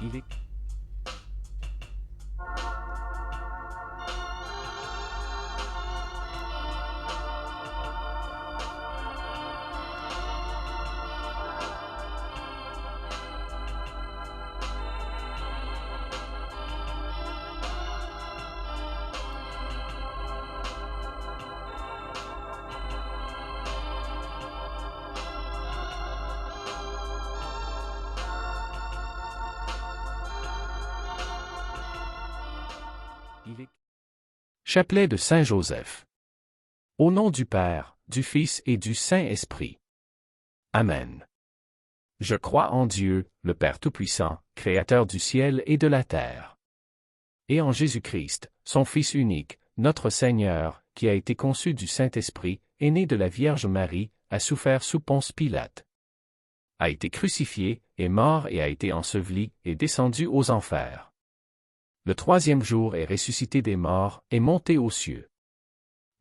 Il est Chapelet de Saint Joseph. Au nom du Père, du Fils et du Saint-Esprit. Amen. Je crois en Dieu, le Père Tout-Puissant, Créateur du ciel et de la terre. Et en Jésus-Christ, son Fils unique, notre Seigneur, qui a été conçu du Saint-Esprit, est né de la Vierge Marie, a souffert sous Ponce Pilate. A été crucifié, est mort et a été enseveli, et descendu aux enfers. Le troisième jour est ressuscité des morts, est monté aux cieux.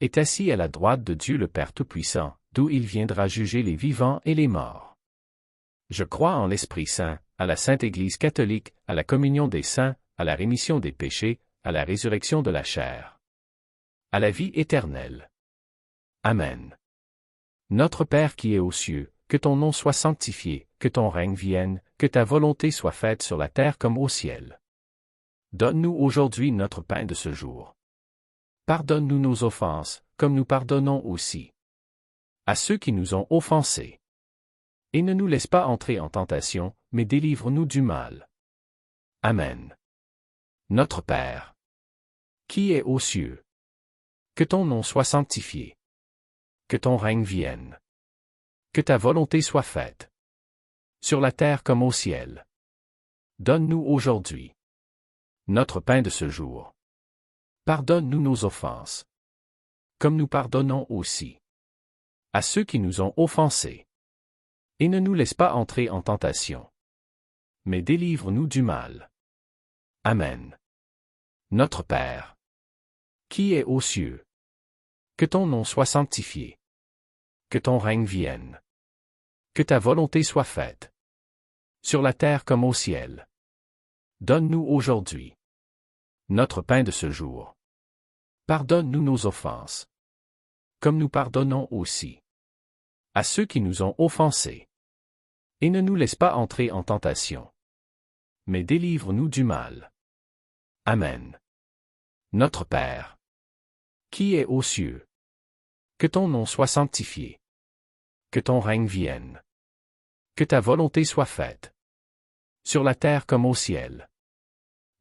Est assis à la droite de Dieu le Père Tout-Puissant, d'où il viendra juger les vivants et les morts. Je crois en l'Esprit Saint, à la Sainte Église catholique, à la communion des saints, à la rémission des péchés, à la résurrection de la chair. À la vie éternelle. Amen. Notre Père qui es aux cieux, que ton nom soit sanctifié, que ton règne vienne, que ta volonté soit faite sur la terre comme au ciel. Donne-nous aujourd'hui notre pain de ce jour. Pardonne-nous nos offenses, comme nous pardonnons aussi à ceux qui nous ont offensés. Et ne nous laisse pas entrer en tentation, mais délivre-nous du mal. Amen. Notre Père, qui es aux cieux, que ton nom soit sanctifié. Que ton règne vienne. Que ta volonté soit faite. Sur la terre comme au ciel. Donne-nous aujourd'hui notre pain de ce jour. Pardonne-nous nos offenses, comme nous pardonnons aussi à ceux qui nous ont offensés. Et ne nous laisse pas entrer en tentation, mais délivre-nous du mal. Amen. Notre Père, qui es aux cieux, que ton nom soit sanctifié. Que ton règne vienne. Que ta volonté soit faite. Sur la terre comme au ciel. Donne-nous aujourd'hui notre pain de ce jour. Pardonne-nous nos offenses, comme nous pardonnons aussi à ceux qui nous ont offensés. Et ne nous laisse pas entrer en tentation, mais délivre-nous du mal. Amen. Notre Père, qui es aux cieux, que ton nom soit sanctifié. Que ton règne vienne. Que ta volonté soit faite. Sur la terre comme au ciel.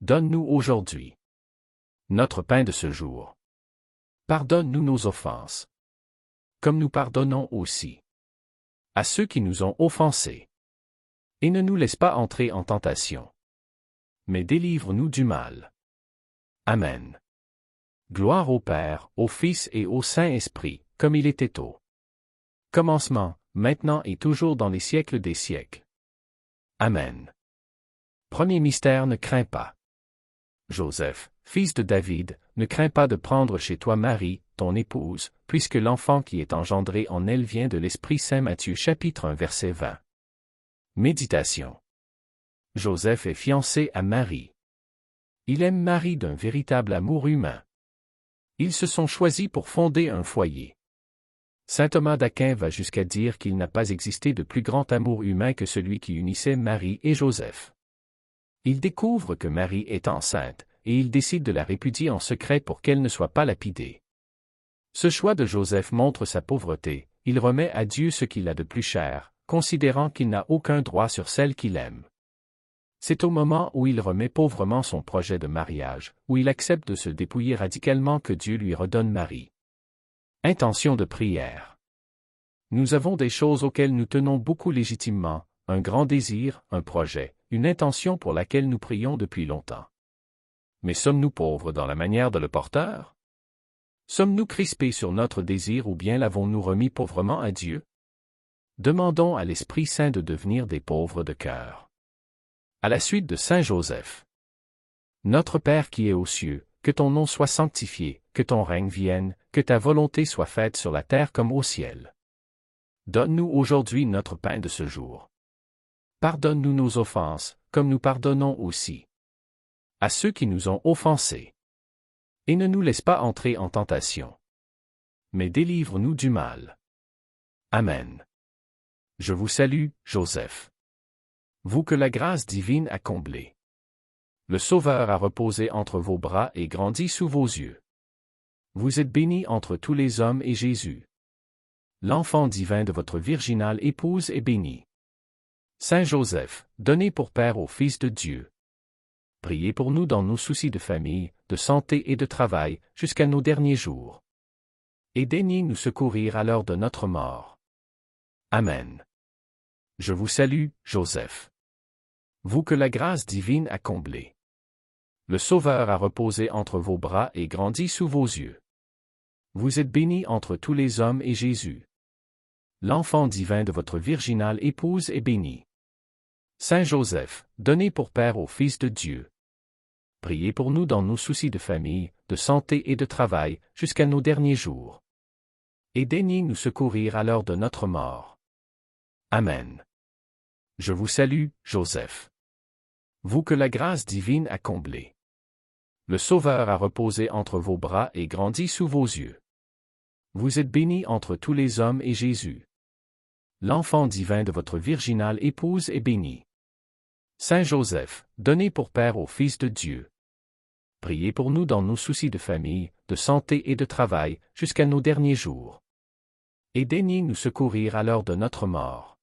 Donne-nous aujourd'hui notre pain de ce jour. Pardonne-nous nos offenses, comme nous pardonnons aussi à ceux qui nous ont offensés. Et ne nous laisse pas entrer en tentation, mais délivre-nous du mal. Amen. Gloire au Père, au Fils et au Saint-Esprit, comme il était au commencement, maintenant et toujours dans les siècles des siècles. Amen. Premier mystère, ne crains pas. Joseph, fils de David, ne crains pas de prendre chez toi Marie, ton épouse, puisque l'enfant qui est engendré en elle vient de l'Esprit Saint. Matthieu chapitre 1 verset 20. Méditation. Joseph est fiancé à Marie. Il aime Marie d'un véritable amour humain. Ils se sont choisis pour fonder un foyer. Saint Thomas d'Aquin va jusqu'à dire qu'il n'a pas existé de plus grand amour humain que celui qui unissait Marie et Joseph. Il découvre que Marie est enceinte, et il décide de la répudier en secret pour qu'elle ne soit pas lapidée. Ce choix de Joseph montre sa pauvreté, il remet à Dieu ce qu'il a de plus cher, considérant qu'il n'a aucun droit sur celle qu'il aime. C'est au moment où il remet pauvrement son projet de mariage, où il accepte de se dépouiller radicalement que Dieu lui redonne Marie. Intention de prière. Nous avons des choses auxquelles nous tenons beaucoup légitimement, un grand désir, un projet, une intention pour laquelle nous prions depuis longtemps. Mais sommes-nous pauvres dans la manière de le porteur? Sommes-nous crispés sur notre désir ou bien l'avons-nous remis pauvrement à Dieu? Demandons à l'Esprit Saint de devenir des pauvres de cœur. À la suite de Saint Joseph. Notre Père qui es aux cieux, que ton nom soit sanctifié, que ton règne vienne, que ta volonté soit faite sur la terre comme au ciel. Donne-nous aujourd'hui notre pain de ce jour. Pardonne-nous nos offenses, comme nous pardonnons aussi à ceux qui nous ont offensés. Et ne nous laisse pas entrer en tentation, mais délivre-nous du mal. Amen. Je vous salue, Joseph. Vous que la grâce divine a comblé. Le Sauveur a reposé entre vos bras et grandi sous vos yeux. Vous êtes béni entre tous les hommes et Jésus, l'enfant divin de votre virginale épouse, est béni. Saint Joseph, donné pour Père au Fils de Dieu. Priez pour nous dans nos soucis de famille, de santé et de travail, jusqu'à nos derniers jours. Et daignez nous secourir à l'heure de notre mort. Amen. Je vous salue, Joseph. Vous que la grâce divine a comblé. Le Sauveur a reposé entre vos bras et grandi sous vos yeux. Vous êtes béni entre tous les hommes et Jésus, l'enfant divin de votre virginale épouse, est béni. Saint Joseph, donné pour Père au Fils de Dieu. Priez pour nous dans nos soucis de famille, de santé et de travail, jusqu'à nos derniers jours. Et daignez nous secourir à l'heure de notre mort. Amen. Je vous salue, Joseph. Vous que la grâce divine a comblé. Le Sauveur a reposé entre vos bras et grandi sous vos yeux. Vous êtes béni entre tous les hommes et Jésus, l'enfant divin de votre virginale épouse, est béni. Saint Joseph, donné pour Père au Fils de Dieu. Priez pour nous dans nos soucis de famille, de santé et de travail, jusqu'à nos derniers jours. Et daignez nous secourir à l'heure de notre mort.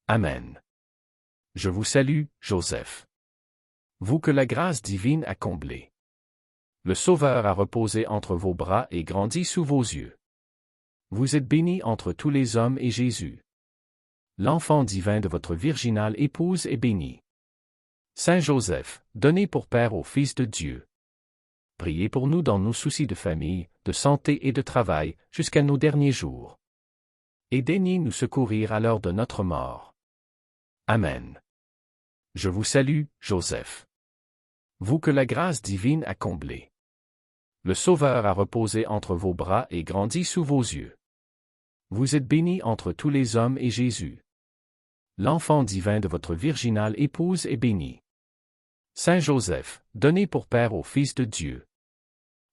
Amen. Je vous salue, Joseph. Vous que la grâce divine a comblé. Le Sauveur a reposé entre vos bras et grandi sous vos yeux. Vous êtes béni entre tous les hommes et Jésus, l'enfant divin de votre virginale épouse, est béni. Saint Joseph, donné pour Père au Fils de Dieu. Priez pour nous dans nos soucis de famille, de santé et de travail, jusqu'à nos derniers jours. Et daignez nous secourir à l'heure de notre mort. Amen. Je vous salue, Joseph. Vous que la grâce divine a comblé. Le Sauveur a reposé entre vos bras et grandi sous vos yeux. Vous êtes béni entre tous les hommes et Jésus, l'enfant divin de votre virginale épouse, est béni. Saint Joseph, donné pour Père au Fils de Dieu.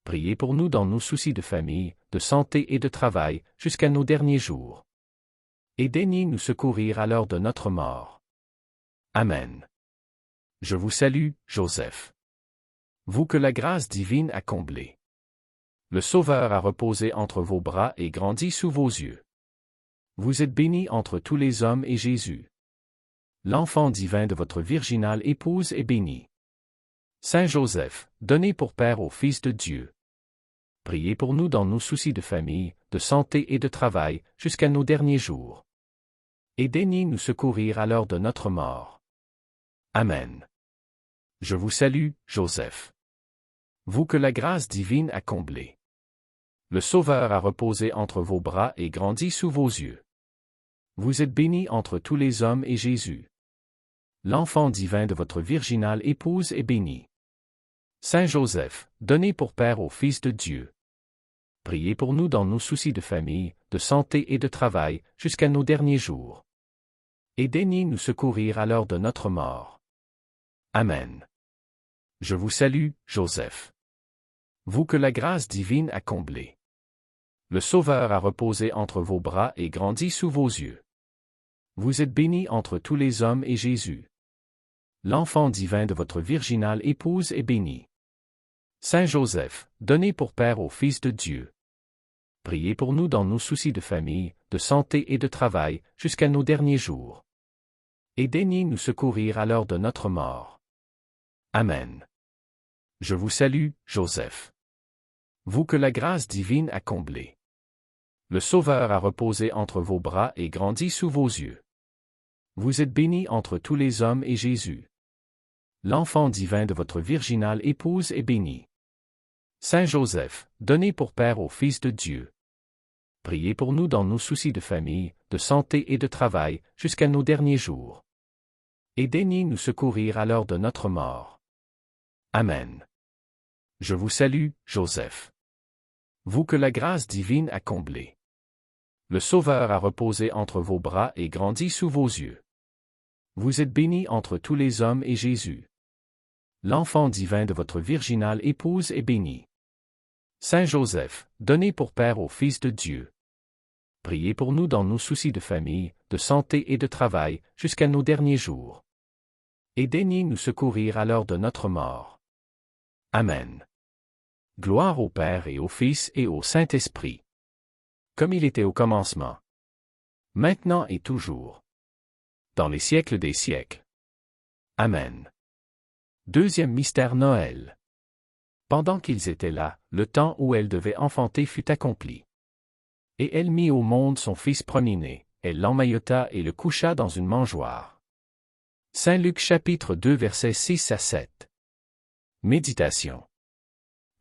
Priez pour nous dans nos soucis de famille, de santé et de travail, jusqu'à nos derniers jours. Et daignez nous secourir à l'heure de notre mort. Amen. Je vous salue, Joseph. Vous que la grâce divine a comblé. Le Sauveur a reposé entre vos bras et grandi sous vos yeux. Vous êtes béni entre tous les hommes et Jésus, l'enfant divin de votre virginale épouse, est béni. Saint Joseph, donné pour Père au Fils de Dieu. Priez pour nous dans nos soucis de famille, de santé et de travail, jusqu'à nos derniers jours. Et daignez nous secourir à l'heure de notre mort. Amen. Je vous salue, Joseph. Vous que la grâce divine a comblé. Le Sauveur a reposé entre vos bras et grandi sous vos yeux. Vous êtes béni entre tous les hommes et Jésus, l'enfant divin de votre virginale épouse, est béni. Saint Joseph, donné pour Père au Fils de Dieu. Priez pour nous dans nos soucis de famille, de santé et de travail, jusqu'à nos derniers jours. Et daignez nous secourir à l'heure de notre mort. Amen. Je vous salue, Joseph. Vous que la grâce divine a comblé. Le Sauveur a reposé entre vos bras et grandi sous vos yeux. Vous êtes béni entre tous les hommes et Jésus, l'enfant divin de votre virginale épouse, est béni. Saint Joseph, donné pour Père au Fils de Dieu. Priez pour nous dans nos soucis de famille, de santé et de travail, jusqu'à nos derniers jours. Et daignez nous secourir à l'heure de notre mort. Amen. Je vous salue, Joseph. Vous que la grâce divine a comblé. Le Sauveur a reposé entre vos bras et grandi sous vos yeux. Vous êtes béni entre tous les hommes et Jésus, l'enfant divin de votre virginale épouse, est béni. Saint Joseph, donné pour Père au Fils de Dieu. Priez pour nous dans nos soucis de famille, de santé et de travail, jusqu'à nos derniers jours. Et daignez nous secourir à l'heure de notre mort. Amen. Je vous salue, Joseph. Vous que la grâce divine a comblé. Le Sauveur a reposé entre vos bras et grandi sous vos yeux. Vous êtes bénie entre tous les hommes et Jésus. L'enfant divin de votre virginale épouse est béni. Saint Joseph, donné pour Père au Fils de Dieu. Priez pour nous dans nos soucis de famille, de santé et de travail, jusqu'à nos derniers jours. Et daignez nous secourir à l'heure de notre mort. Amen. Gloire au Père et au Fils et au Saint-Esprit. Comme il était au commencement. Maintenant et toujours. Dans les siècles des siècles. Amen. Deuxième mystère Noël. Pendant qu'ils étaient là, le temps où elle devait enfanter fut accompli. Et elle mit au monde son fils premier-né, elle l'emmaillota et le coucha dans une mangeoire. Saint Luc chapitre 2 versets 6 à 7. Méditation.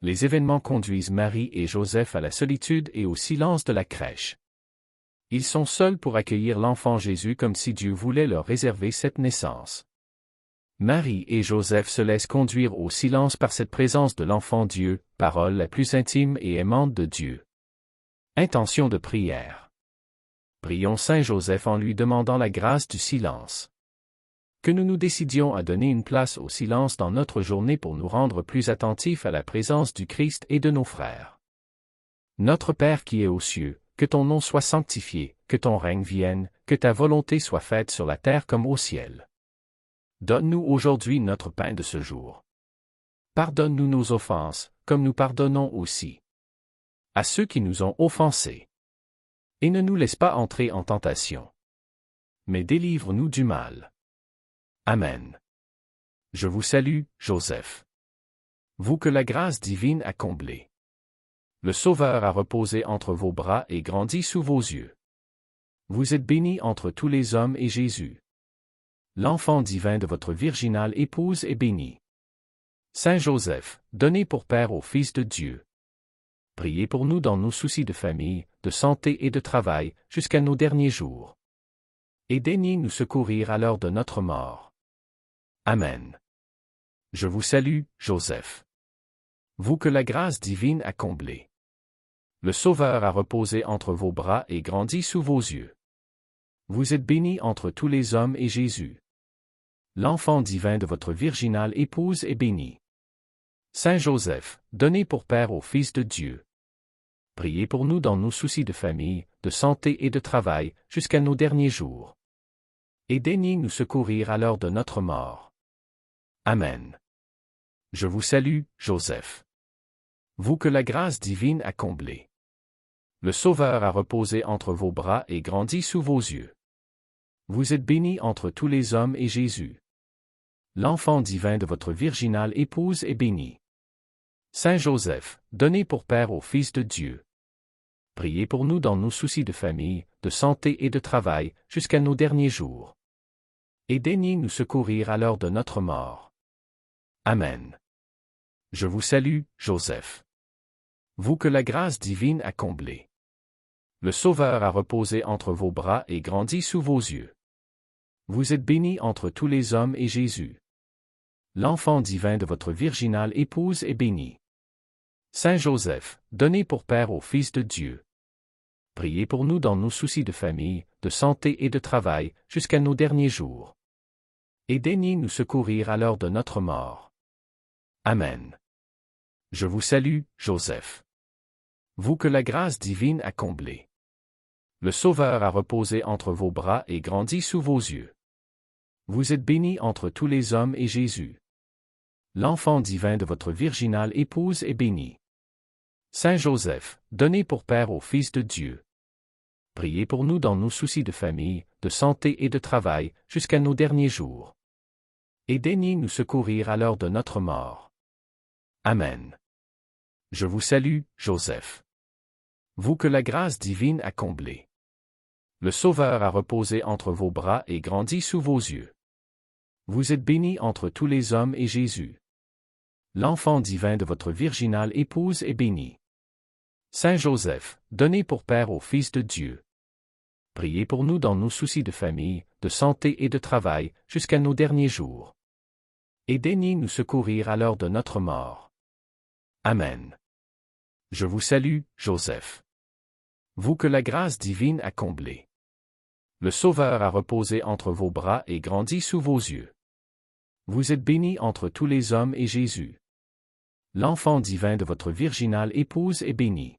Les événements conduisent Marie et Joseph à la solitude et au silence de la crèche. Ils sont seuls pour accueillir l'enfant Jésus comme si Dieu voulait leur réserver cette naissance. Marie et Joseph se laissent conduire au silence par cette présence de l'enfant Dieu, parole la plus intime et aimante de Dieu. Intention de prière. Prions Saint Joseph en lui demandant la grâce du silence. Que nous nous décidions à donner une place au silence dans notre journée pour nous rendre plus attentifs à la présence du Christ et de nos frères. Notre Père qui es aux cieux, que ton nom soit sanctifié, que ton règne vienne, que ta volonté soit faite sur la terre comme au ciel. Donne-nous aujourd'hui notre pain de ce jour. Pardonne-nous nos offenses, comme nous pardonnons aussi à ceux qui nous ont offensés. Et ne nous laisse pas entrer en tentation, mais délivre-nous du mal. Amen. Je vous salue, Joseph. Vous que la grâce divine a comblé. Le Sauveur a reposé entre vos bras et grandi sous vos yeux. Vous êtes béni entre tous les hommes et Jésus. L'enfant divin de votre virginale épouse est béni. Saint Joseph, donné pour Père au Fils de Dieu. Priez pour nous dans nos soucis de famille, de santé et de travail, jusqu'à nos derniers jours. Et daignez nous secourir à l'heure de notre mort. Amen. Je vous salue, Joseph. Vous que la grâce divine a comblé. Le Sauveur a reposé entre vos bras et grandi sous vos yeux. Vous êtes béni entre tous les hommes et Jésus. L'enfant divin de votre virginale épouse est béni. Saint Joseph, donné pour Père au Fils de Dieu. Priez pour nous dans nos soucis de famille, de santé et de travail, jusqu'à nos derniers jours. Et daignez nous secourir à l'heure de notre mort. Amen. Je vous salue, Joseph. Vous que la grâce divine a comblé. Le Sauveur a reposé entre vos bras et grandi sous vos yeux. Vous êtes béni entre tous les hommes et Jésus. L'enfant divin de votre virginale épouse est béni. Saint Joseph, donné pour Père au Fils de Dieu. Priez pour nous dans nos soucis de famille, de santé et de travail, jusqu'à nos derniers jours. Et daignez nous secourir à l'heure de notre mort. Amen. Je vous salue, Joseph. Vous que la grâce divine a comblé. Le Sauveur a reposé entre vos bras et grandi sous vos yeux. Vous êtes béni entre tous les hommes et Jésus. L'enfant divin de votre virginale épouse est béni. Saint Joseph, donné pour Père au Fils de Dieu. Priez pour nous dans nos soucis de famille, de santé et de travail, jusqu'à nos derniers jours. Et daignez nous secourir à l'heure de notre mort. Amen. Je vous salue, Joseph. Vous que la grâce divine a comblé. Le Sauveur a reposé entre vos bras et grandi sous vos yeux. Vous êtes béni entre tous les hommes et Jésus. L'enfant divin de votre virginale épouse est béni. Saint Joseph, donné pour Père au Fils de Dieu. Priez pour nous dans nos soucis de famille, de santé et de travail, jusqu'à nos derniers jours. Et daignez nous secourir à l'heure de notre mort. Amen. Je vous salue, Joseph. Vous que la grâce divine a comblé. Le Sauveur a reposé entre vos bras et grandi sous vos yeux. Vous êtes béni entre tous les hommes et Jésus. L'enfant divin de votre virginale épouse est béni. Saint Joseph, donné pour Père au Fils de Dieu. Priez pour nous dans nos soucis de famille, de santé et de travail, jusqu'à nos derniers jours. Et daignez nous secourir à l'heure de notre mort. Amen. Je vous salue, Joseph. Vous que la grâce divine a comblé. Le Sauveur a reposé entre vos bras et grandi sous vos yeux. Vous êtes bénie entre tous les hommes et Jésus, l'enfant divin de votre virginale épouse, est béni.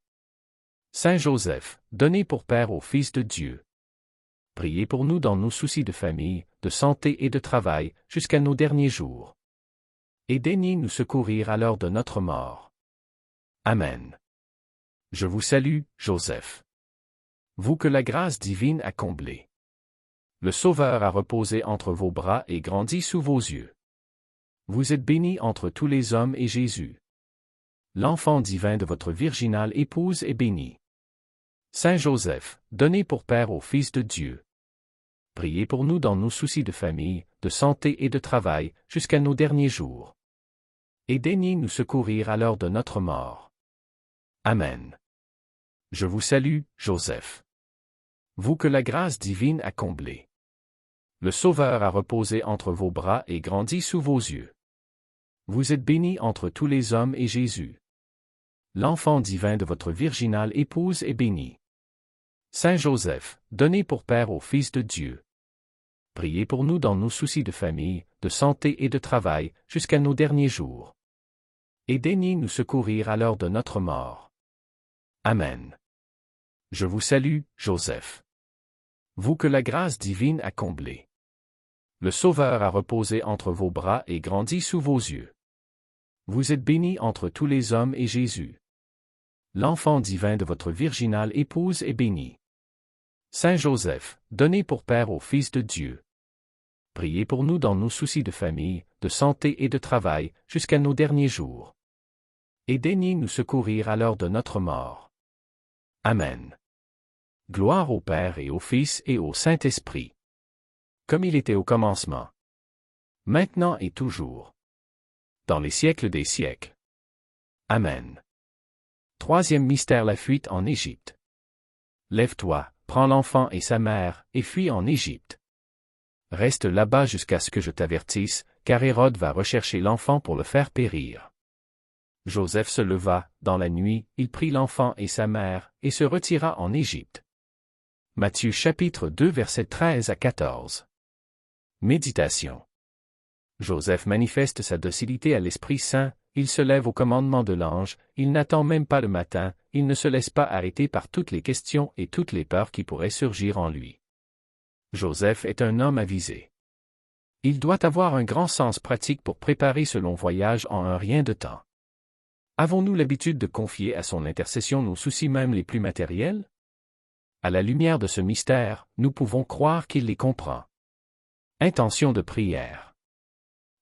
Saint Joseph, donné pour Père au Fils de Dieu, priez pour nous dans nos soucis de famille, de santé et de travail, jusqu'à nos derniers jours. Et daignez nous secourir à l'heure de notre mort. Amen. Je vous salue, Joseph. Vous que la grâce divine a comblé. Le Sauveur a reposé entre vos bras et grandi sous vos yeux. Vous êtes bénie entre tous les hommes et Jésus, l'enfant divin de votre virginale épouse, est béni. Saint Joseph, donné pour Père au Fils de Dieu, priez pour nous dans nos soucis de famille, de santé et de travail, jusqu'à nos derniers jours. Et daignez nous secourir à l'heure de notre mort. Amen. Je vous salue, Joseph. Vous que la grâce divine a comblé. Le Sauveur a reposé entre vos bras et grandi sous vos yeux. Vous êtes bénie entre tous les hommes et Jésus, l'enfant divin de votre virginale épouse, est béni. Saint Joseph, donné pour Père au Fils de Dieu, priez pour nous dans nos soucis de famille, de santé et de travail, jusqu'à nos derniers jours. Et daignez nous secourir à l'heure de notre mort. Amen. Je vous salue, Joseph. Vous que la grâce divine a comblé. Le Sauveur a reposé entre vos bras et grandi sous vos yeux. Vous êtes bénie entre tous les hommes et Jésus, l'enfant divin de votre virginale épouse, est béni. Saint Joseph, donné pour Père au Fils de Dieu, priez pour nous dans nos soucis de famille, de santé et de travail, jusqu'à nos derniers jours. Et daignez nous secourir à l'heure de notre mort. Amen. Gloire au Père et au Fils et au Saint-Esprit, comme il était au commencement, maintenant et toujours, dans les siècles des siècles. Amen. Troisième mystère, la fuite en Égypte. Lève-toi, prends l'enfant et sa mère, et fuis en Égypte. Reste là-bas jusqu'à ce que je t'avertisse, car Hérode va rechercher l'enfant pour le faire périr. Joseph se leva, dans la nuit, il prit l'enfant et sa mère, et se retira en Égypte. Matthieu chapitre 2 versets 13 à 14. Méditation. Joseph manifeste sa docilité à l'Esprit Saint, il se lève au commandement de l'ange, il n'attend même pas le matin, il ne se laisse pas arrêter par toutes les questions et toutes les peurs qui pourraient surgir en lui. Joseph est un homme avisé. Il doit avoir un grand sens pratique pour préparer ce long voyage en un rien de temps. Avons-nous l'habitude de confier à son intercession nos soucis même les plus matériels? À la lumière de ce mystère, nous pouvons croire qu'il les comprend. Intention de prière.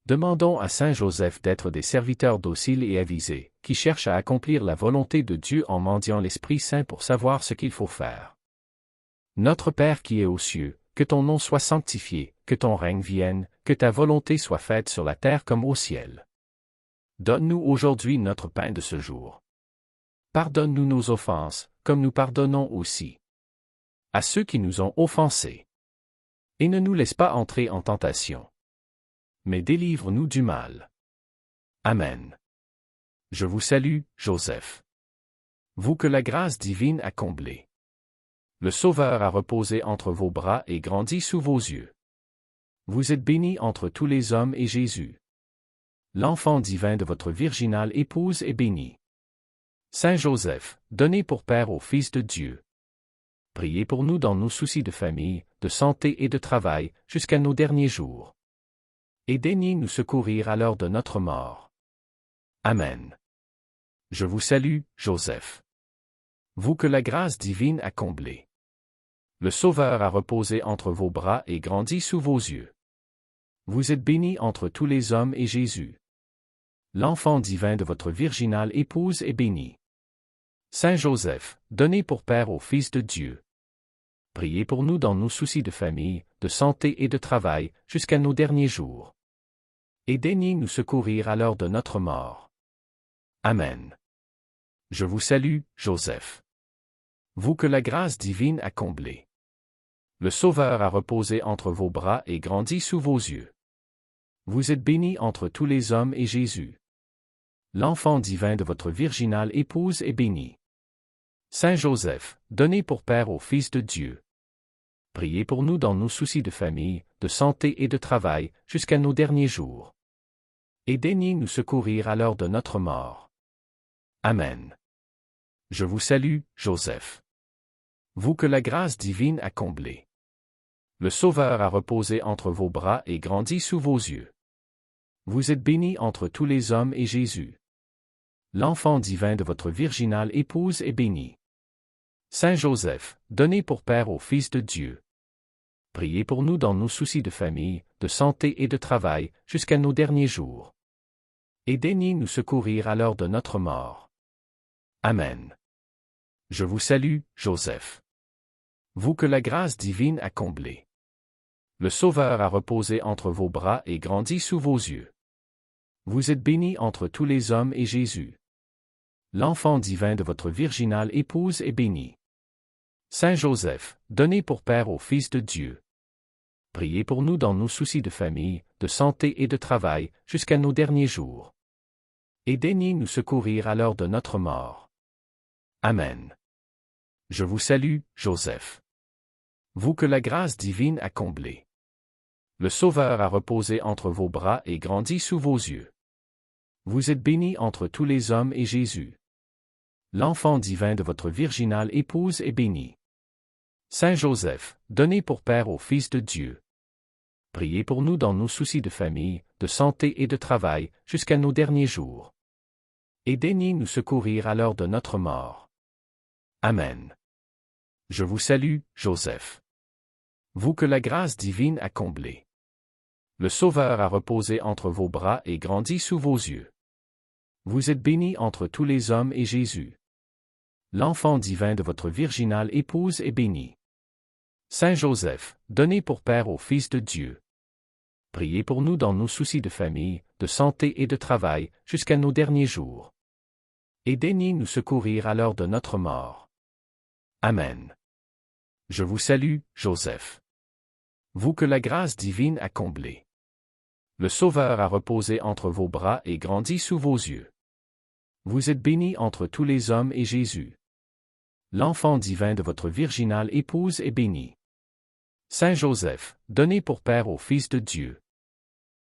Demandons à Saint Joseph d'être des serviteurs dociles et avisés, qui cherchent à accomplir la volonté de Dieu en mendiant l'Esprit Saint pour savoir ce qu'il faut faire. Notre Père qui es aux cieux, que ton nom soit sanctifié, que ton règne vienne, que ta volonté soit faite sur la terre comme au ciel. Donne-nous aujourd'hui notre pain de ce jour. Pardonne-nous nos offenses, comme nous pardonnons aussi à ceux qui nous ont offensés. Et ne nous laisse pas entrer en tentation, mais délivre-nous du mal. Amen. Je vous salue, Joseph. Vous que la grâce divine a comblé. Le Sauveur a reposé entre vos bras et grandi sous vos yeux. Vous êtes bénie entre tous les hommes et Jésus, l'enfant divin de votre virginale épouse, est béni. Saint Joseph, donné pour Père au Fils de Dieu, priez pour nous dans nos soucis de famille, de santé et de travail, jusqu'à nos derniers jours. Et daignez nous secourir à l'heure de notre mort. Amen. Je vous salue, Joseph. Vous que la grâce divine a comblé. Le Sauveur a reposé entre vos bras et grandi sous vos yeux. Vous êtes bénie entre tous les hommes et Jésus, l'enfant divin de votre virginale épouse, est béni. Saint Joseph, donné pour Père au Fils de Dieu, priez pour nous dans nos soucis de famille, de santé et de travail, jusqu'à nos derniers jours. Et daignez nous secourir à l'heure de notre mort. Amen. Je vous salue, Joseph. Vous que la grâce divine a comblé. Le Sauveur a reposé entre vos bras et grandi sous vos yeux. Vous êtes bénie entre tous les hommes et Jésus, l'enfant divin de votre virginale épouse, est béni. Saint Joseph, donné pour Père au Fils de Dieu, Priez pour nous dans nos soucis de famille, de santé et de travail, jusqu'à nos derniers jours. Et daignez nous secourir à l'heure de notre mort. Amen. Je vous salue, Joseph. Vous que la grâce divine a comblé. Le Sauveur a reposé entre vos bras et grandi sous vos yeux. Vous êtes béni entre tous les hommes et Jésus. L'enfant divin de votre virginale épouse est béni. Saint Joseph, donnez pour Père au Fils de Dieu. Priez pour nous dans nos soucis de famille, de santé et de travail, jusqu'à nos derniers jours. Et daignez nous secourir à l'heure de notre mort. Amen. Je vous salue, Joseph. Vous que la grâce divine a comblé. Le Sauveur a reposé entre vos bras et grandi sous vos yeux. Vous êtes béni entre tous les hommes et Jésus. L'enfant divin de votre virginale épouse est béni. Saint Joseph, donnez pour Père au Fils de Dieu. Priez pour nous dans nos soucis de famille, de santé et de travail, jusqu'à nos derniers jours. Et daignez nous secourir à l'heure de notre mort. Amen. Je vous salue, Joseph. Vous que la grâce divine a comblé. Le Sauveur a reposé entre vos bras et grandi sous vos yeux. Vous êtes béni entre tous les hommes et Jésus. L'enfant divin de votre virginale épouse est béni. Saint Joseph, donnez pour Père au Fils de Dieu. Priez pour nous dans nos soucis de famille, de santé et de travail, jusqu'à nos derniers jours. Et daignez nous secourir à l'heure de notre mort. Amen. Je vous salue, Joseph. Vous que la grâce divine a comblé. Le Sauveur a reposé entre vos bras et grandi sous vos yeux. Vous êtes béni entre tous les hommes et Jésus. L'enfant divin de votre virginale épouse est béni. Saint Joseph, donnez pour Père au Fils de Dieu. Priez pour nous dans nos soucis de famille, de santé et de travail, jusqu'à nos derniers jours. Et daignez nous secourir à l'heure de notre mort. Amen. Je vous salue, Joseph. Vous que la grâce divine a comblé. Le Sauveur a reposé entre vos bras et grandi sous vos yeux. Vous êtes béni entre tous les hommes et Jésus. L'enfant divin de votre virginale épouse est béni. Saint Joseph, donnez pour Père au Fils de Dieu.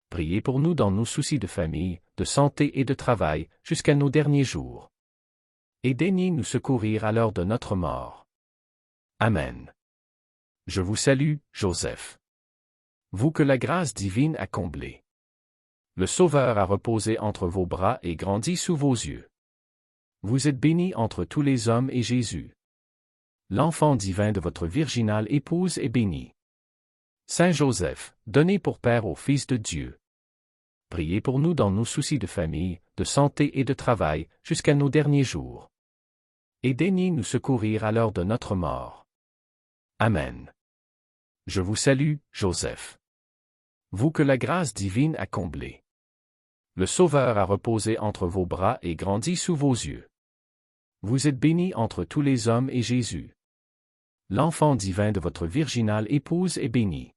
Priez pour nous dans nos soucis de famille, de santé et de travail, jusqu'à nos derniers jours. Et daignez nous secourir à l'heure de notre mort. Amen. Je vous salue, Joseph. Vous que la grâce divine a comblé. Le Sauveur a reposé entre vos bras et grandi sous vos yeux. Vous êtes béni entre tous les hommes et Jésus. L'enfant divin de votre virginale épouse est béni. Saint Joseph, donnez pour Père au Fils de Dieu. Priez pour nous dans nos soucis de famille, de santé et de travail, jusqu'à nos derniers jours. Et daignez nous secourir à l'heure de notre mort. Amen. Je vous salue, Joseph. Vous que la grâce divine a comblé. Le Sauveur a reposé entre vos bras et grandi sous vos yeux. Vous êtes béni entre tous les hommes et Jésus. L'enfant divin de votre virginale épouse est béni.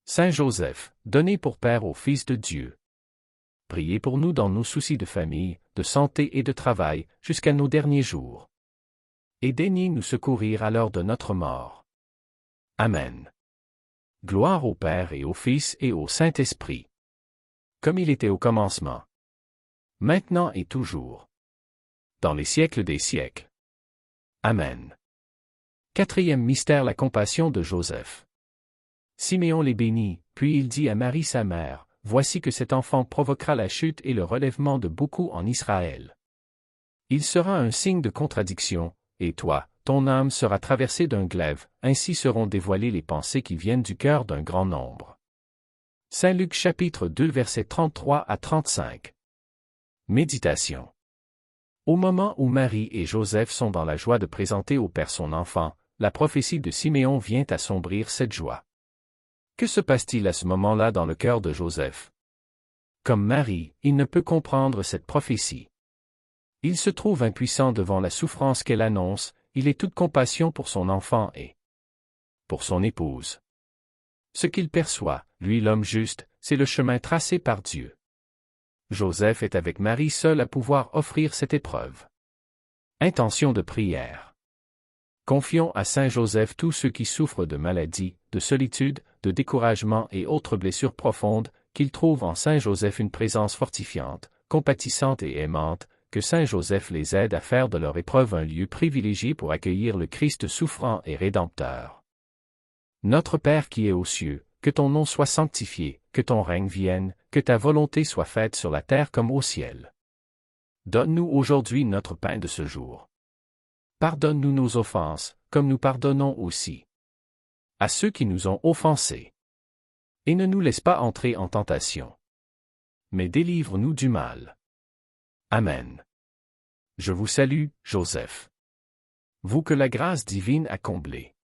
Saint Joseph, donnez pour Père au Fils de Dieu. Priez pour nous dans nos soucis de famille, de santé et de travail, jusqu'à nos derniers jours. Et daignez nous secourir à l'heure de notre mort. Amen. Gloire au Père et au Fils et au Saint-Esprit. Comme il était au commencement. Maintenant et toujours. Dans les siècles des siècles. Amen. Quatrième mystère, la compassion de Joseph. Siméon les bénit, puis il dit à Marie sa mère, « Voici que cet enfant provoquera la chute et le relèvement de beaucoup en Israël. Il sera un signe de contradiction, et toi, ton âme sera traversée d'un glaive, ainsi seront dévoilées les pensées qui viennent du cœur d'un grand nombre. » Saint Luc chapitre 2 versets 33 à 35. Méditation. Au moment où Marie et Joseph sont dans la joie de présenter au Père son enfant, la prophétie de Siméon vient assombrir cette joie. Que se passe-t-il à ce moment-là dans le cœur de Joseph? Comme Marie, il ne peut comprendre cette prophétie. Il se trouve impuissant devant la souffrance qu'elle annonce, il est toute compassion pour son enfant et pour son épouse. Ce qu'il perçoit, lui l'homme juste, c'est le chemin tracé par Dieu. Joseph est avec Marie seul à pouvoir offrir cette épreuve. Intention de prière. Confions à Saint Joseph tous ceux qui souffrent de maladies, de solitude, de découragement et autres blessures profondes, qu'ils trouvent en Saint Joseph une présence fortifiante, compatissante et aimante, que Saint Joseph les aide à faire de leur épreuve un lieu privilégié pour accueillir le Christ souffrant et rédempteur. Notre Père qui es aux cieux, que ton nom soit sanctifié, que ton règne vienne, que ta volonté soit faite sur la terre comme au ciel. Donne-nous aujourd'hui notre pain de ce jour. Pardonne-nous nos offenses, comme nous pardonnons aussi à ceux qui nous ont offensés. Et ne nous laisse pas entrer en tentation, mais délivre-nous du mal. Amen. Je vous salue, Joseph. Vous que la grâce divine a comblé.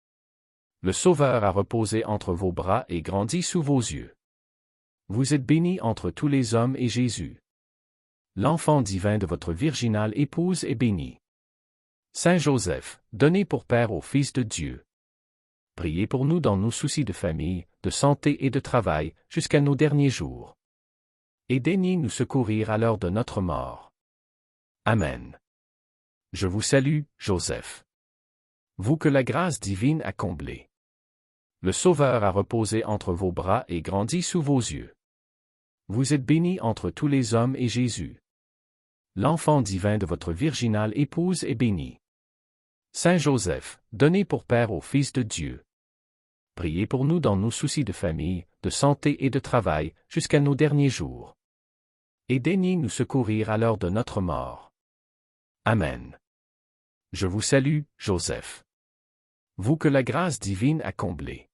Le Sauveur a reposé entre vos bras et grandi sous vos yeux. Vous êtes béni entre tous les hommes et Jésus, l'enfant divin de votre virginale épouse, est béni. Saint Joseph, donné pour Père au Fils de Dieu, priez pour nous dans nos soucis de famille, de santé et de travail, jusqu'à nos derniers jours. Et daignez nous secourir à l'heure de notre mort. Amen. Je vous salue, Joseph. Vous que la grâce divine a comblé. Le Sauveur a reposé entre vos bras et grandi sous vos yeux. Vous êtes béni entre tous les hommes et Jésus, l'enfant divin de votre virginale épouse, est béni. Saint Joseph, donné pour Père au Fils de Dieu, priez pour nous dans nos soucis de famille, de santé et de travail, jusqu'à nos derniers jours. Et daignez nous secourir à l'heure de notre mort. Amen. Je vous salue, Joseph. Vous que la grâce divine a comblé.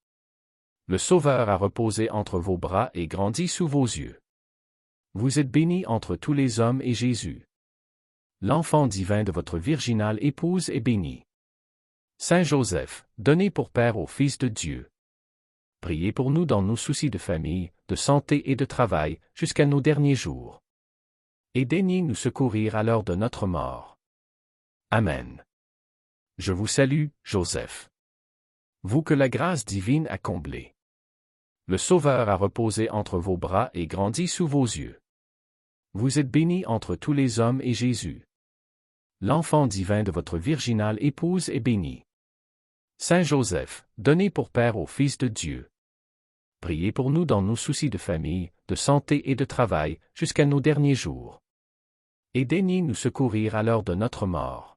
Le Sauveur a reposé entre vos bras et grandi sous vos yeux. Vous êtes béni entre tous les hommes et Jésus, l'enfant divin de votre virginale épouse, est béni. Saint Joseph, donné pour Père au Fils de Dieu, priez pour nous dans nos soucis de famille, de santé et de travail, jusqu'à nos derniers jours. Et daignez nous secourir à l'heure de notre mort. Amen. Je vous salue, Joseph. Vous que la grâce divine a comblé. Le Sauveur a reposé entre vos bras et grandi sous vos yeux. Vous êtes béni entre tous les hommes et Jésus, l'enfant divin de votre virginale épouse, est béni. Saint Joseph, donné pour Père au Fils de Dieu, priez pour nous dans nos soucis de famille, de santé et de travail, jusqu'à nos derniers jours. Et daignez nous secourir à l'heure de notre mort.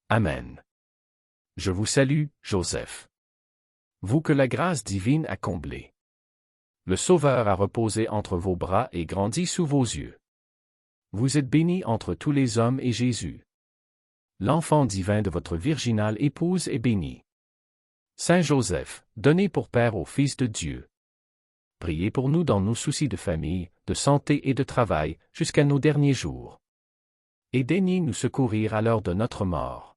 Amen. Je vous salue, Joseph. Vous que la grâce divine a comblé. Le Sauveur a reposé entre vos bras et grandi sous vos yeux. Vous êtes béni entre tous les hommes et Jésus, l'enfant divin de votre virginale épouse, est béni. Saint Joseph, donné pour Père au Fils de Dieu, priez pour nous dans nos soucis de famille, de santé et de travail, jusqu'à nos derniers jours. Et daignez nous secourir à l'heure de notre mort.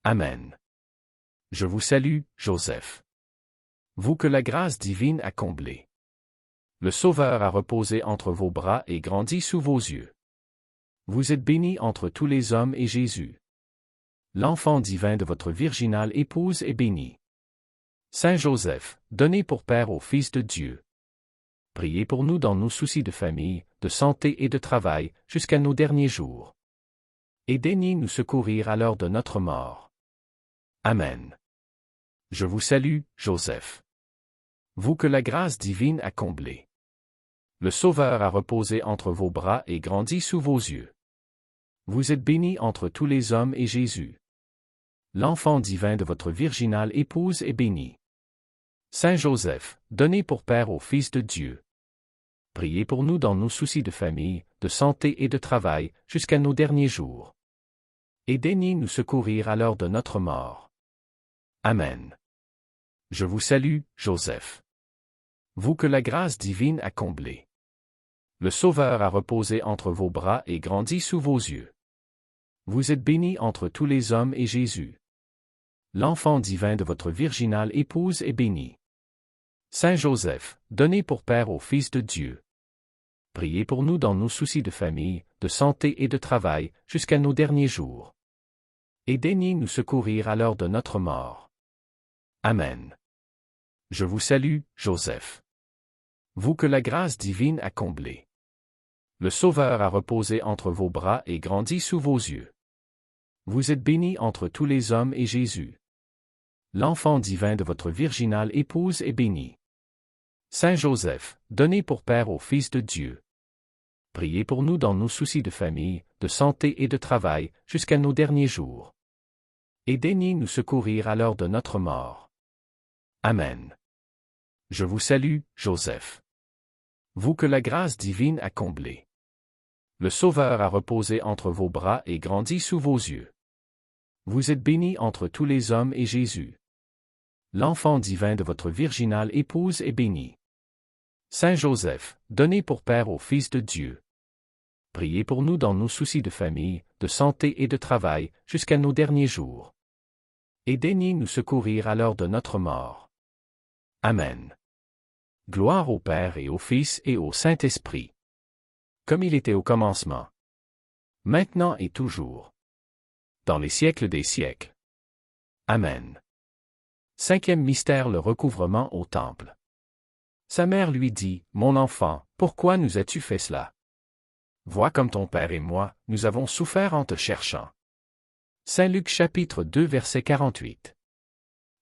Amen. Je vous salue, Joseph. Vous que la grâce divine a comblé. Le Sauveur a reposé entre vos bras et grandi sous vos yeux. Vous êtes béni entre tous les hommes et Jésus, l'enfant divin de votre virginale épouse, est béni. Saint Joseph, donné pour Père au Fils de Dieu, priez pour nous dans nos soucis de famille, de santé et de travail, jusqu'à nos derniers jours. Et daignez nous secourir à l'heure de notre mort. Amen. Je vous salue, Joseph. Vous que la grâce divine a comblé. Le Sauveur a reposé entre vos bras et grandi sous vos yeux. Vous êtes béni entre tous les hommes et Jésus, l'enfant divin de votre virginale épouse, est béni. Saint Joseph, donné pour Père au Fils de Dieu, priez pour nous dans nos soucis de famille, de santé et de travail, jusqu'à nos derniers jours. Et daignez nous secourir à l'heure de notre mort. Amen. Je vous salue, Joseph. Vous que la grâce divine a comblé. Le Sauveur a reposé entre vos bras et grandi sous vos yeux. Vous êtes béni entre tous les hommes et Jésus, l'enfant divin de votre virginale épouse, est béni. Saint Joseph, donné pour Père au Fils de Dieu, priez pour nous dans nos soucis de famille, de santé et de travail, jusqu'à nos derniers jours. Et daignez nous secourir à l'heure de notre mort. Amen. Je vous salue, Joseph. Vous que la grâce divine a comblé. Le Sauveur a reposé entre vos bras et grandi sous vos yeux. Vous êtes bénie entre tous les hommes et Jésus. L'enfant divin de votre virginale épouse est béni. Saint Joseph, donné pour Père au Fils de Dieu. Priez pour nous dans nos soucis de famille, de santé et de travail, jusqu'à nos derniers jours. Et daignez nous secourir à l'heure de notre mort. Amen. Je vous salue, Joseph. Vous que la grâce divine a comblé. Le Sauveur a reposé entre vos bras et grandi sous vos yeux. Vous êtes bénie entre tous les hommes et Jésus. L'enfant divin de votre virginale épouse est béni. Saint Joseph, donné pour Père au Fils de Dieu. Priez pour nous dans nos soucis de famille, de santé et de travail, jusqu'à nos derniers jours. Et daignez nous secourir à l'heure de notre mort. Amen. Gloire au Père et au Fils et au Saint-Esprit. Comme il était au commencement. Maintenant et toujours. Dans les siècles des siècles. Amen. Cinquième mystère, le recouvrement au temple. Sa mère lui dit, « Mon enfant, pourquoi nous as-tu fait cela? Vois comme ton père et moi, nous avons souffert en te cherchant. » Saint Luc chapitre 2 verset 48.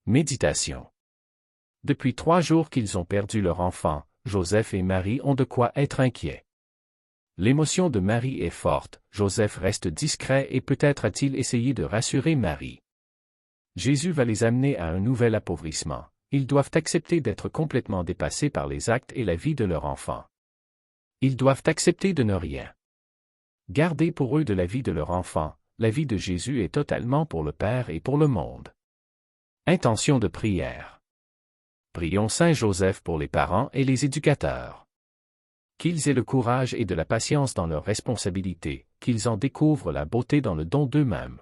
Méditation. Depuis 3 jours qu'ils ont perdu leur enfant, Joseph et Marie ont de quoi être inquiets. L'émotion de Marie est forte, Joseph reste discret et peut-être a-t-il essayé de rassurer Marie. Jésus va les amener à un nouvel appauvrissement. Ils doivent accepter d'être complètement dépassés par les actes et la vie de leur enfant. Ils doivent accepter de ne rien garder pour eux de la vie de leur enfant. La vie de Jésus est totalement pour le Père et pour le monde. Intention de prière. Prions Saint Joseph pour les parents et les éducateurs. Qu'ils aient le courage et de la patience dans leurs responsabilités, qu'ils en découvrent la beauté dans le don d'eux-mêmes.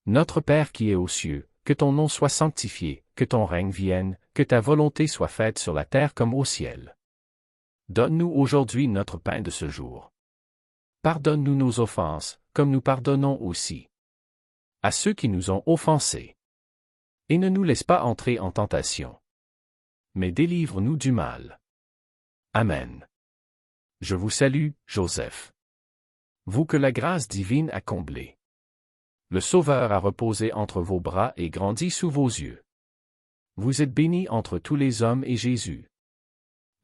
Notre Père qui es aux cieux, que ton nom soit sanctifié, que ton règne vienne, que ta volonté soit faite sur la terre comme au ciel. Donne-nous aujourd'hui notre pain de ce jour. Pardonne-nous nos offenses, comme nous pardonnons aussi à ceux qui nous ont offensés. Et ne nous laisse pas entrer en tentation, mais délivre-nous du mal. Amen. Je vous salue, Joseph. Vous que la grâce divine a comblé. Le Sauveur a reposé entre vos bras et grandi sous vos yeux. Vous êtes bénie entre tous les hommes et Jésus.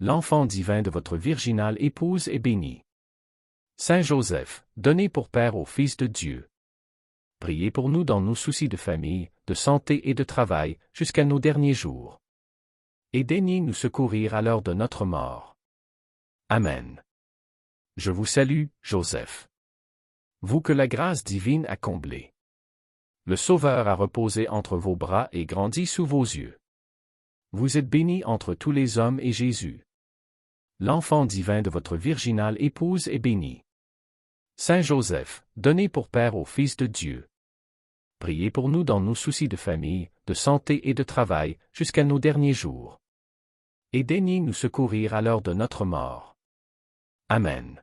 L'enfant divin de votre virginale épouse est béni. Saint Joseph, donné pour Père au Fils de Dieu. Priez pour nous dans nos soucis de famille, de santé et de travail, jusqu'à nos derniers jours. Et daignez nous secourir à l'heure de notre mort. Amen. Je vous salue, Joseph. Vous que la grâce divine a comblé. Le Sauveur a reposé entre vos bras et grandi sous vos yeux. Vous êtes bénie entre tous les hommes et Jésus. L'enfant divin de votre virginale épouse est béni. Saint Joseph, donné pour Père au Fils de Dieu. Priez pour nous dans nos soucis de famille, de santé et de travail, jusqu'à nos derniers jours. Et daignez nous secourir à l'heure de notre mort. Amen.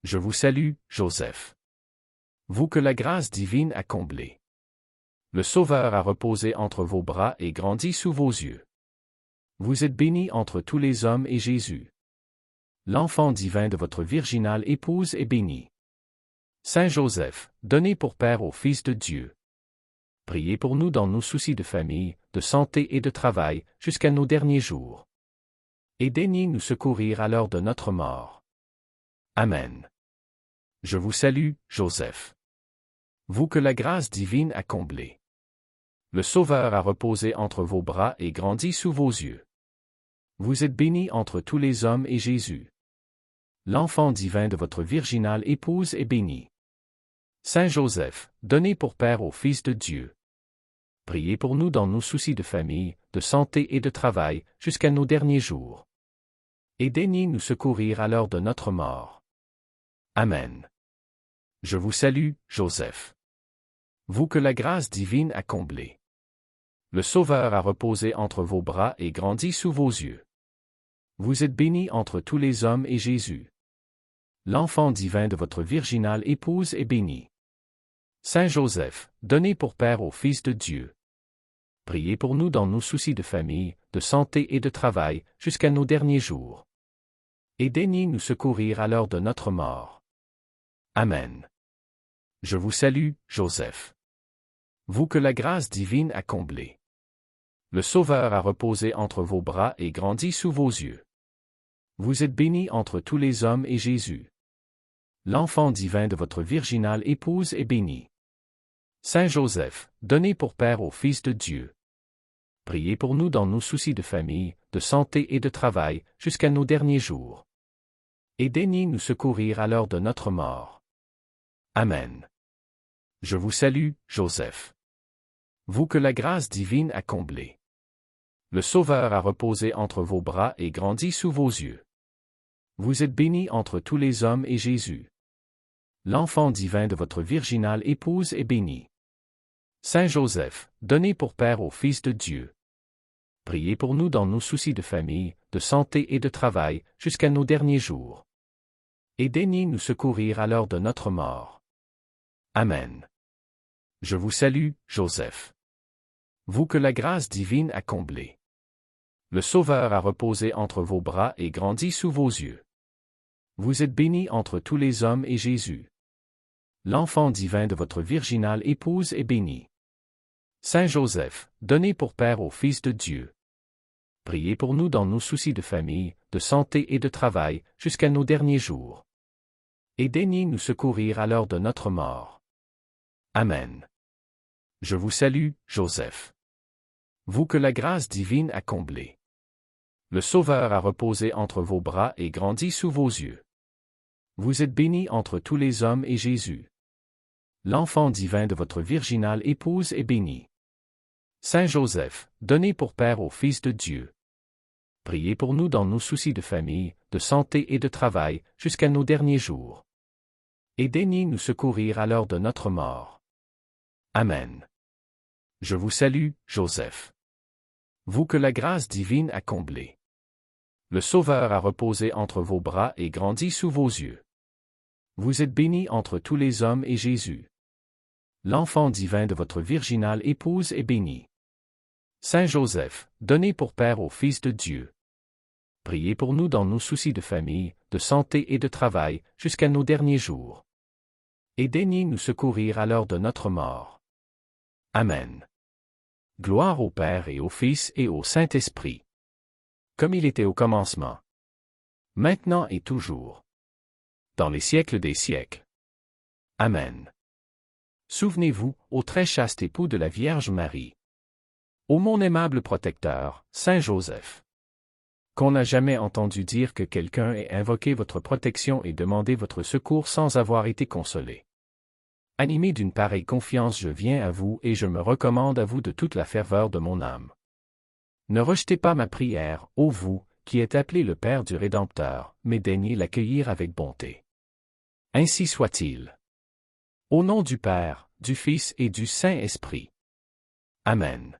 Je vous salue, Joseph. Vous que la grâce divine a comblé. Le Sauveur a reposé entre vos bras et grandi sous vos yeux. Vous êtes bénie entre tous les hommes et Jésus. L'enfant divin de votre virginale épouse est béni. Saint Joseph, donné pour Père au Fils de Dieu. Priez pour nous dans nos soucis de famille, de santé et de travail, jusqu'à nos derniers jours. Et daignez nous secourir à l'heure de notre mort. Amen. Je vous salue, Joseph. Vous que la grâce divine a comblé. Le Sauveur a reposé entre vos bras et grandi sous vos yeux. Vous êtes bénie entre tous les hommes et Jésus. L'enfant divin de votre virginale épouse est béni. Saint Joseph, donné pour Père au Fils de Dieu. Priez pour nous dans nos soucis de famille, de santé et de travail, jusqu'à nos derniers jours. Et daignez nous secourir à l'heure de notre mort. Amen. Je vous salue, Joseph. Vous que la grâce divine a comblé. Le Sauveur a reposé entre vos bras et grandi sous vos yeux. Vous êtes bénie entre tous les hommes et Jésus. L'enfant divin de votre virginale épouse est béni. Saint Joseph, donné pour Père au Fils de Dieu. Priez pour nous dans nos soucis de famille, de santé et de travail, jusqu'à nos derniers jours. Et daignez nous secourir à l'heure de notre mort. Amen. Je vous salue, Joseph. Vous que la grâce divine a comblé. Le Sauveur a reposé entre vos bras et grandi sous vos yeux. Vous êtes béni entre tous les hommes et Jésus. L'enfant divin de votre virginale épouse est béni. Saint Joseph, donné pour Père au Fils de Dieu. Priez pour nous dans nos soucis de famille, de santé et de travail, jusqu'à nos derniers jours. Et daignez nous secourir à l'heure de notre mort. Amen. Je vous salue, Joseph. Vous que la grâce divine a comblé. Le Sauveur a reposé entre vos bras et grandi sous vos yeux. Vous êtes béni entre tous les hommes et Jésus. L'enfant divin de votre virginale épouse est béni. Saint Joseph, donné pour Père au Fils de Dieu. Priez pour nous dans nos soucis de famille, de santé et de travail, jusqu'à nos derniers jours. Et daignez nous secourir à l'heure de notre mort. Amen. Je vous salue, Joseph. Vous que la grâce divine a comblé. Le Sauveur a reposé entre vos bras et grandi sous vos yeux. Vous êtes béni entre tous les hommes et Jésus. L'enfant divin de votre virginale épouse est béni. Saint Joseph, donné pour Père au Fils de Dieu. Priez pour nous dans nos soucis de famille, de santé et de travail, jusqu'à nos derniers jours. Et daignez nous secourir à l'heure de notre mort. Amen. Je vous salue, Joseph. Vous que la grâce divine a comblé. Le Sauveur a reposé entre vos bras et grandi sous vos yeux. Vous êtes béni entre tous les hommes et Jésus. L'enfant divin de votre virginale épouse est béni. Saint Joseph, donné pour Père au Fils de Dieu. Priez pour nous dans nos soucis de famille, de santé et de travail, jusqu'à nos derniers jours. Et daignez nous secourir à l'heure de notre mort. Amen. Je vous salue, Joseph. Vous que la grâce divine a comblé. Le Sauveur a reposé entre vos bras et grandi sous vos yeux. Vous êtes béni entre tous les hommes et Jésus. L'enfant divin de votre virginale épouse est béni. Saint Joseph, donné pour Père au Fils de Dieu. Priez pour nous dans nos soucis de famille, de santé et de travail, jusqu'à nos derniers jours. Et daignez nous secourir à l'heure de notre mort. Amen. Gloire au Père et au Fils et au Saint-Esprit. Comme il était au commencement. Maintenant et toujours. Dans les siècles des siècles. Amen. Souvenez-vous, ô très chaste époux de la Vierge Marie. Ô mon aimable protecteur, Saint Joseph. Qu'on n'a jamais entendu dire que quelqu'un ait invoqué votre protection et demandé votre secours sans avoir été consolé. Animé d'une pareille confiance, je viens à vous et je me recommande à vous de toute la ferveur de mon âme. Ne rejetez pas ma prière, ô vous, qui êtes appelé le Père du Rédempteur, mais daignez l'accueillir avec bonté. Ainsi soit-il. Au nom du Père, du Fils et du Saint-Esprit. Amen.